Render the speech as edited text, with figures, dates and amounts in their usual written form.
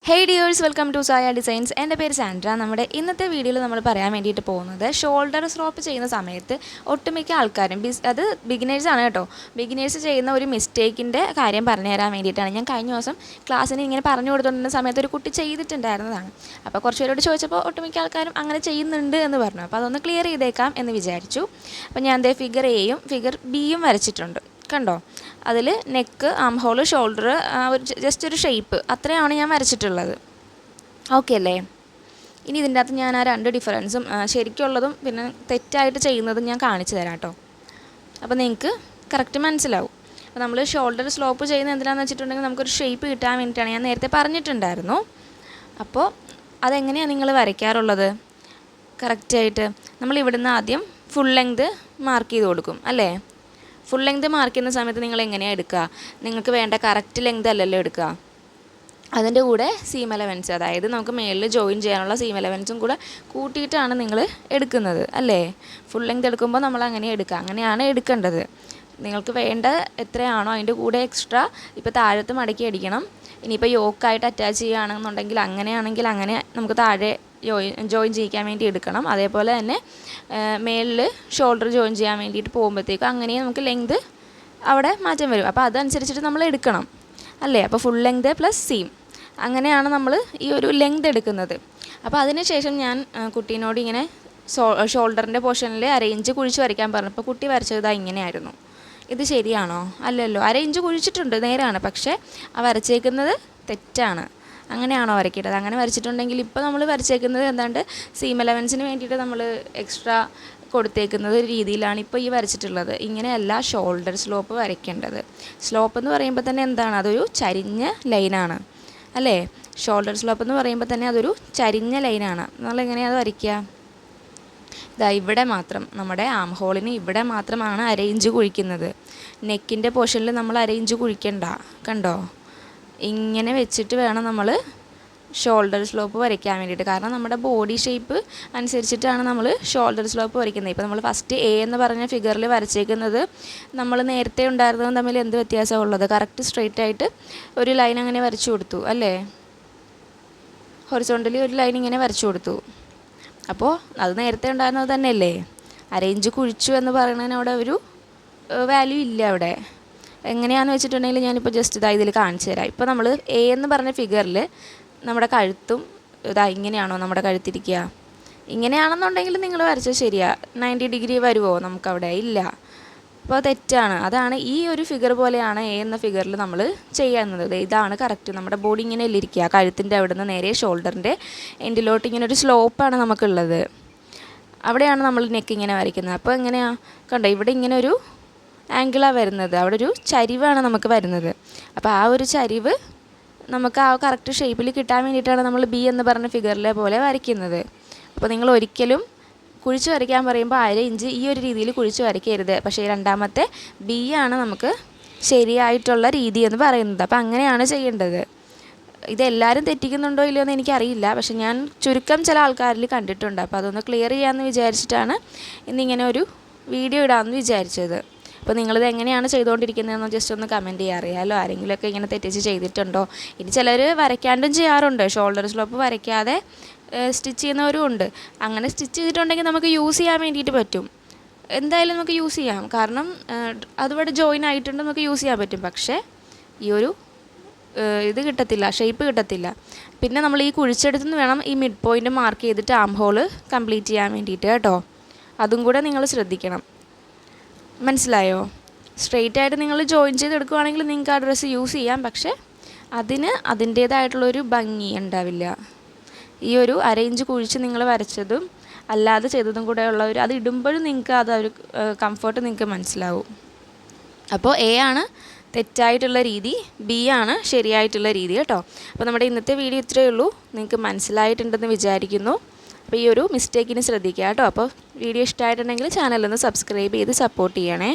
Hey dears, welcome to Saya Designs. എൻ്റെ പേര് Sandra. നമ്മുടെ ഇന്നത്തെ വീഡിയോയിൽ നമ്മൾ പറയാൻ വേണ്ടിയിട്ട് പോകുന്നത് ഷോൾഡർ സ്ലോപ്പ് ചെയ്യുന്ന സമയത്ത് ഒട്ടുമിക്ക ആൾക്കാരും അത് ബിഗിനേഴ്സാണ് കേട്ടോ, ബിഗിനേഴ്സ് ചെയ്യുന്ന ഒരു മിസ്റ്റേക്കിൻ്റെ കാര്യം പറഞ്ഞു തരാൻ വേണ്ടിയിട്ടാണ്. ഞാൻ കഴിഞ്ഞ ദിവസം ക്ലാസ്സിന് ഇങ്ങനെ പറഞ്ഞു കൊടുത്തുകൊണ്ടിരുന്ന സമയത്ത് ഒരു കുട്ടി ചെയ്തിട്ടുണ്ടായിരുന്നതാണ്. അപ്പോൾ കുറച്ച് പേരോട് ചോദിച്ചപ്പോൾ ഒട്ടുമിക്ക ആൾക്കാരും അങ്ങനെ ചെയ്യുന്നുണ്ട് എന്ന് പറഞ്ഞു. അപ്പോൾ അതൊന്ന് ക്ലിയർ ചെയ്തേക്കാം എന്ന് വിചാരിച്ചു. അപ്പോൾ ഞാൻ ദേ ഫിഗർ എയും ഫിഗർ ബിയും വരച്ചിട്ടുണ്ട്. കണ്ടോ, അതിൽ neck, arm hole, shoulder, just ഒരു ഷേപ്പ് അത്രയാണ് ഞാൻ വരച്ചിട്ടുള്ളത്. ഓക്കെ അല്ലേ? ഇനി ഇതിൻ്റെ അകത്ത് ഞാൻ ആ രണ്ട് ഡിഫറൻസും ശരിക്കുള്ളതും പിന്നെ തെറ്റായിട്ട് ചെയ്യുന്നതും ഞാൻ കാണിച്ചു തരാം കേട്ടോ. അപ്പോൾ നിങ്ങൾക്ക് കറക്റ്റ് മനസ്സിലാവും. അപ്പോൾ നമ്മൾ ഷോൾഡർ സ്ലോപ്പ് ചെയ്യുന്നത് എന്തിനാണെന്ന് വെച്ചിട്ടുണ്ടെങ്കിൽ നമുക്കൊരു ഷേപ്പ് കിട്ടാൻ വേണ്ടിയിട്ടാണ്. ഞാൻ നേരത്തെ പറഞ്ഞിട്ടുണ്ടായിരുന്നു. അപ്പോൾ അതെങ്ങനെയാണ് നിങ്ങൾ വരയ്ക്കാറുള്ളത്? കറക്റ്റായിട്ട് നമ്മൾ ഇവിടുന്ന് ആദ്യം ഫുൾ ലെങ്ത് മാർക്ക് ചെയ്ത് കൊടുക്കും അല്ലേ? ഫുൾ ലെങ്ത് മാർക്ക് ചെയ്യുന്ന സമയത്ത് നിങ്ങൾ എങ്ങനെയാണ് എടുക്കുക? നിങ്ങൾക്ക് വേണ്ട കറക്റ്റ് ലെങ്ത് അല്ലല്ലോ എടുക്കുക. അതിൻ്റെ കൂടെ സീം എലവൻസ്, അതായത് നമുക്ക് മേളിൽ ജോയിൻ ചെയ്യാനുള്ള സീം എലവൻസും കൂടെ കൂട്ടിയിട്ടാണ് നിങ്ങൾ എടുക്കുന്നത് അല്ലേ? ഫുൾ ലെങ്ത് എടുക്കുമ്പോൾ നമ്മൾ അങ്ങനെ എടുക്കുക, അങ്ങനെയാണ് എടുക്കേണ്ടത്. നിങ്ങൾക്ക് വേണ്ട എത്രയാണോ അതിൻ്റെ കൂടെ എക്സ്ട്രാ ഇപ്പോൾ താഴത്ത് മടക്കി അടിക്കണം. ഇനിയിപ്പോൾ യോക്കായിട്ട് അറ്റാച്ച് ചെയ്യുകയാണെന്നുണ്ടെങ്കിൽ അങ്ങനെയാണെങ്കിൽ അങ്ങനെ നമുക്ക് താഴെ ജോയിൻ ചെയ്യിക്കാൻ വേണ്ടി എടുക്കണം. അതേപോലെ തന്നെ മേളിൽ ഷോൾഡർ ജോയിൻ ചെയ്യാൻ വേണ്ടിയിട്ട് പോകുമ്പോഴത്തേക്കും അങ്ങനെ നമുക്ക് ലെങ്ത് അവിടെ മാറ്റം വരും. അപ്പോൾ അതനുസരിച്ചിട്ട് നമ്മൾ എടുക്കണം അല്ലേ? അപ്പോൾ ഫുൾ ലെങ്ത് പ്ലസ് സീം, അങ്ങനെയാണ് നമ്മൾ ഈ ഒരു ലെങ്ത് എടുക്കുന്നത്. അപ്പോൾ അതിന് ശേഷം ഞാൻ കുട്ടീനോട് ഇങ്ങനെ ഷോൾഡറിൻ്റെ പോർഷനിൽ അരയിഞ്ച് കുഴിച്ച് വരയ്ക്കാൻ പറഞ്ഞപ്പോൾ കുട്ടി വരച്ചത് ഇങ്ങനെയായിരുന്നു. ഇത് ശരിയാണോ? അല്ലല്ലോ, അരയിഞ്ച് കുഴിച്ചിട്ടുണ്ട്, നേരാണ്. പക്ഷേ ആ വരച്ചേക്കുന്നത് തെറ്റാണ്. അങ്ങനെയാണോ വരയ്ക്കേണ്ടത്? അങ്ങനെ വരച്ചിട്ടുണ്ടെങ്കിൽ ഇപ്പോൾ നമ്മൾ വരച്ചേക്കുന്നത് എന്താണ്ട് സീം എലവൻസിന് വേണ്ടിയിട്ട് നമ്മൾ എക്സ്ട്രാ കൊടുത്തേക്കുന്നത് രീതിയിലാണ് ഇപ്പോൾ ഈ വരച്ചിട്ടുള്ളത്. ഇങ്ങനെയല്ല ഷോൾഡർ സ്ലോപ്പ് വരയ്ക്കേണ്ടത്. സ്ലോപ്പ് എന്ന് പറയുമ്പോൾ തന്നെ എന്താണ്? അതൊരു ചരിഞ്ഞ ലൈനാണ് അല്ലേ? ഷോൾഡർ സ്ലോപ്പ് എന്ന് പറയുമ്പോൾ തന്നെ അതൊരു ചരിഞ്ഞ ലൈനാണ്. നമ്മളെങ്ങനെയാണ് അത് വരയ്ക്കുക? ഇതാ ഇവിടെ മാത്രം, നമ്മുടെ ആം ഹോളിന് ഇവിടെ മാത്രമാണ് അരയിഞ്ച് കുഴിക്കുന്നത്. നെക്കിൻ്റെ പോർഷനിൽ നമ്മൾ അരയിഞ്ച് കുഴിക്കണ്ട. കണ്ടോ, ഇങ്ങനെ വെച്ചിട്ട് വേണം നമ്മൾ ഷോൾഡർ സ്ലോപ്പ് വരയ്ക്കാൻ വേണ്ടിയിട്ട്. കാരണം നമ്മുടെ ബോഡി ഷേപ്പ് അനുസരിച്ചിട്ടാണ് നമ്മൾ ഷോൾഡർ സ്ലോപ്പ് വരയ്ക്കുന്നത്. ഇപ്പോൾ നമ്മൾ ഫസ്റ്റ് എ എന്ന് പറഞ്ഞ ഫിഗറിൽ വരച്ചേക്കുന്നത് നമ്മൾ നേരത്തെ ഉണ്ടായിരുന്നതും തമ്മിൽ എന്ത് വ്യത്യാസമാണ് ഉള്ളത്? കറക്റ്റ് സ്ട്രെയിറ്റ് ആയിട്ട് ഒരു ലൈൻ അങ്ങനെ വരച്ചു കൊടുത്തു അല്ലേ? ഹൊറിസോണ്ടലി ഒരു ലൈൻ ഇങ്ങനെ വരച്ചു കൊടുത്തു. അപ്പോൾ അത് നേരത്തെ ഉണ്ടായിരുന്നത് തന്നെയല്ലേ? അരയിഞ്ച് കുഴിച്ചു എന്ന് പറയുന്നതിന് അവിടെ ഒരു വാല്യൂ ഇല്ല അവിടെ. എങ്ങനെയാണെന്ന് വെച്ചിട്ടുണ്ടെങ്കിൽ ഞാനിപ്പോൾ ജസ്റ്റ് ഇതിൽ കാണിച്ചു തരാം. ഇപ്പോൾ നമ്മൾ എ എന്ന് പറഞ്ഞ ഫിഗറിൽ നമ്മുടെ കഴുത്തും ഇങ്ങനെയാണോ നമ്മുടെ കഴുത്തിരിക്കുക? ഇങ്ങനെയാണെന്നുണ്ടെങ്കിൽ നിങ്ങൾ വരച്ചത് ശരിയാ. 90 ഡിഗ്രി വരുമോ നമുക്കവിടെ? ഇല്ല. അപ്പോൾ തെറ്റാണ്. അതാണ് ഈ ഒരു ഫിഗർ പോലെയാണ് എ എന്ന ഫിഗറിൽ നമ്മൾ ചെയ്യുന്നത്. ഇതാണ് കറക്റ്റ്. നമ്മുടെ ബോഡി ഇങ്ങനെ ഇരിക്കുക, കഴുത്തിൻ്റെ അവിടെ നിന്ന് നേരെ ഷോൾഡറിൻ്റെ എൻഡിലോട്ട് ഇങ്ങനെ ഒരു സ്ലോപ്പാണ് നമുക്കുള്ളത്. അവിടെയാണ് നമ്മൾ നെക്ക് ഇങ്ങനെ വരയ്ക്കുന്നത്. അപ്പോൾ എങ്ങനെയാണ്? കണ്ടോ, ഇവിടെ ഇങ്ങനെ ഒരു ആംഗിളാണ് വരുന്നത്, അവിടെ ഒരു ചരിവാണ് നമുക്ക് വരുന്നത്. അപ്പോൾ ആ ഒരു ചരിവ് നമുക്ക് ആ കറക്റ്റ് ഷേപ്പിൽ കിട്ടാൻ വേണ്ടിയിട്ടാണ് നമ്മൾ ബി എന്ന് പറഞ്ഞ ഫിഗറിലെ പോലെ വരയ്ക്കുന്നത്. അപ്പോൾ നിങ്ങൾ ഒരിക്കലും കുഴിച്ച് വരയ്ക്കാൻ പറയുമ്പോൾ അരയിഞ്ച് ഈ ഒരു രീതിയിൽ കുഴിച്ച് വരയ്ക്കരുത്. പക്ഷേ രണ്ടാമത്തെ ബി ആണ് നമുക്ക് ശരിയായിട്ടുള്ള രീതി എന്ന് പറയുന്നത്. അപ്പോൾ അങ്ങനെയാണ് ചെയ്യേണ്ടത്. ഇതെല്ലാവരും തെറ്റിക്കുന്നുണ്ടോ ഇല്ലയോ എന്ന് എനിക്കറിയില്ല, പക്ഷെ ഞാൻ ചുരുക്കം ചില ആൾക്കാരിൽ കണ്ടിട്ടുണ്ട്. അപ്പോൾ അതൊന്ന് ക്ലിയർ ചെയ്യാമെന്ന് വിചാരിച്ചിട്ടാണ് ഇന്നിങ്ങനെ ഒരു വീഡിയോ ഇടാമെന്ന് വിചാരിച്ചത്. അപ്പോൾ നിങ്ങളിത് എങ്ങനെയാണ് ചെയ്തുകൊണ്ടിരിക്കുന്നതെന്ന് ജസ്റ്റ് ഒന്ന് കമൻറ്റ് ചെയ്യാൻ അറിയാമല്ലോ. ആരെങ്കിലുമൊക്കെ ഇങ്ങനെ തെറ്റിച്ച് ചെയ്തിട്ടുണ്ടോ? ഇനി ചിലർ വരയ്ക്കാണ്ടും ചെയ്യാറുണ്ട്. ഷോൾഡർ സ്ലോപ്പ് വരയ്ക്കാതെ സ്റ്റിച്ച് ചെയ്യുന്നവരും ഉണ്ട്. അങ്ങനെ സ്റ്റിച്ച് ചെയ്തിട്ടുണ്ടെങ്കിൽ നമുക്ക് യൂസ് ചെയ്യാൻ വേണ്ടിയിട്ട് പറ്റും. എന്തായാലും നമുക്ക് യൂസ് ചെയ്യാം. കാരണം അതിവിടെ ജോയിൻ ആയിട്ടുണ്ട്, നമുക്ക് യൂസ് ചെയ്യാൻ പറ്റും. പക്ഷേ ഈ ഒരു ഇത് കിട്ടത്തില്ല, ഷേപ്പ് കിട്ടത്തില്ല. പിന്നെ നമ്മൾ ഈ കുഴിച്ചെടുത്തുനിന്ന് വേണം ഈ മിഡ് പോയിൻ്റ് മാർക്ക് ചെയ്തിട്ട് ആം ഹോള് കംപ്ലീറ്റ് ചെയ്യാൻ വേണ്ടിയിട്ട് കേട്ടോ. അതും കൂടെ നിങ്ങൾ ശ്രദ്ധിക്കണം. മനസ്സിലായോ? സ്ട്രെയിറ്റ് ആയിട്ട് നിങ്ങൾ ജോയിൻ ചെയ്തെടുക്കുകയാണെങ്കിൽ നിങ്ങൾക്ക് ആ ഡ്രസ്സ് യൂസ് ചെയ്യാം. പക്ഷേ അതിന് അതിൻ്റേതായിട്ടുള്ളൊരു ഭംഗി ഉണ്ടാവില്ല. ഈ ഒരു അരയിഞ്ച് കുഴിച്ച് നിങ്ങൾ വരച്ചതും അല്ലാതെ ചെയ്തതും കൂടെ ഉള്ള ഒരു അത് ഇടുമ്പോഴും നിങ്ങൾക്ക് അതൊരു കംഫർട്ട് നിങ്ങൾക്ക് മനസ്സിലാവും. അപ്പോൾ എ ആണ് തെറ്റായിട്ടുള്ള രീതി, ബി ആണ് ശരിയായിട്ടുള്ള രീതി കേട്ടോ. അപ്പോൾ നമ്മുടെ ഇന്നത്തെ വീഡിയോ ഇത്രയേ ഉള്ളൂ. നിങ്ങൾക്ക് മനസ്സിലായിട്ടുണ്ടെന്ന് വിചാരിക്കുന്നു. അപ്പോൾ ഈ ഒരു മിസ്റ്റേക്കിന് ശ്രദ്ധിക്കുക കേട്ടോ. അപ്പോൾ വീഡിയോ ഇഷ്ടമായിട്ടുണ്ടെങ്കിൽ ചാനലൊന്ന് സബ്സ്ക്രൈബ് ചെയ്ത് സപ്പോർട്ട് ചെയ്യണേ.